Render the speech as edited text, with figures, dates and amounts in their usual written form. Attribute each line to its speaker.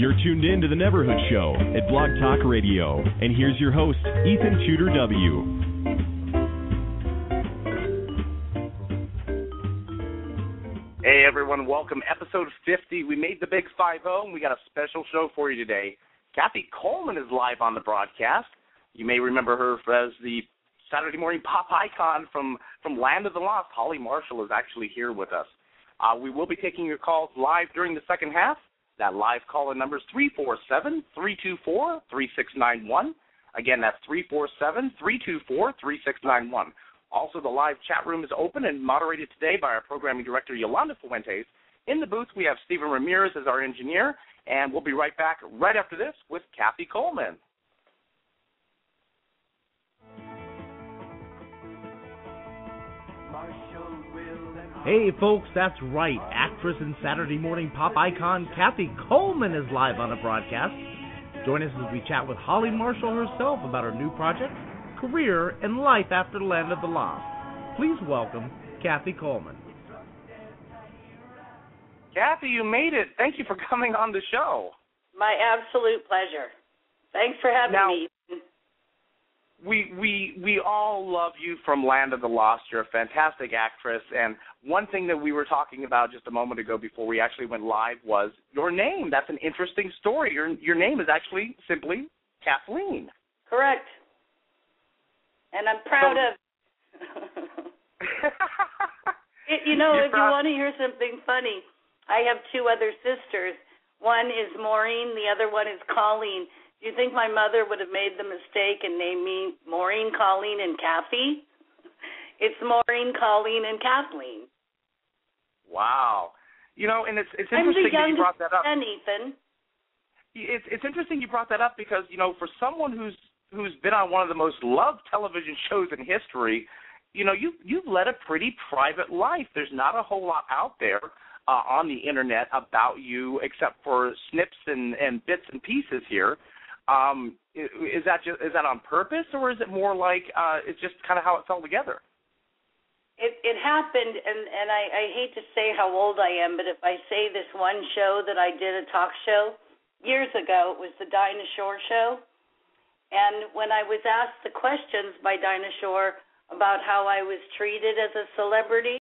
Speaker 1: You're tuned in to The Neverhood Show at Blog Talk Radio. And here's your host, Ethan Tudor W.
Speaker 2: Hey, everyone. Welcome. Episode 50. We made the big 5-0, and we got a special show for you today. Kathy Coleman is live on the broadcast. You may remember her as the Saturday morning pop icon from Land of the Lost. Holly Marshall is actually here with us. We will be taking your calls live during the second half. That live call-in number is 347-324-3691. Again, that's 347-324-3691. Also, the live chat room is open and moderated today by our programming director, Yolanda Fuentes. In the booth, we have Stephen Ramirez as our engineer, and we'll be right back right after this with Kathy Coleman.
Speaker 3: Hey, folks, that's right. Actress and Saturday morning pop icon Kathy Coleman is live on the broadcast. Join us as we chat with Holly Marshall herself about her new project, career, and life after the Land of the Lost. Please welcome Kathy Coleman.
Speaker 2: Kathy, you made it. Thank you for coming on the show.
Speaker 4: My absolute pleasure. Thanks for having me.
Speaker 2: We all love you from Land of the Lost. You're a fantastic actress, and one thing that we were talking about just a moment ago before we actually went live was your name. That's an interesting story. Your name is actually simply Kathleen.
Speaker 4: Correct. And I'm proud of if you want to hear something funny, I have two other sisters. One is Maureen, the other one is Colleen. Do you think my mother would have made the mistake and named me Maureen, Colleen, and Kathy? It's Maureen, Colleen, and Kathleen.
Speaker 2: Wow. And it's interesting that you brought that up.
Speaker 4: I'm the youngest son, Ethan.
Speaker 2: It's interesting you brought that up because, for someone who's been on one of the most loved television shows in history, you've led a pretty private life. There's not a whole lot out there on the Internet about you except for snips and bits and pieces here. Is that on purpose, or is it more like it's just kind of how it fell together?
Speaker 4: It happened, and I hate to say how old I am, but if I say this one show that I did, a talk show, years ago, it was the Dinah Shore Show, and when I was asked the questions by Dinah Shore about how I was treated as a celebrity,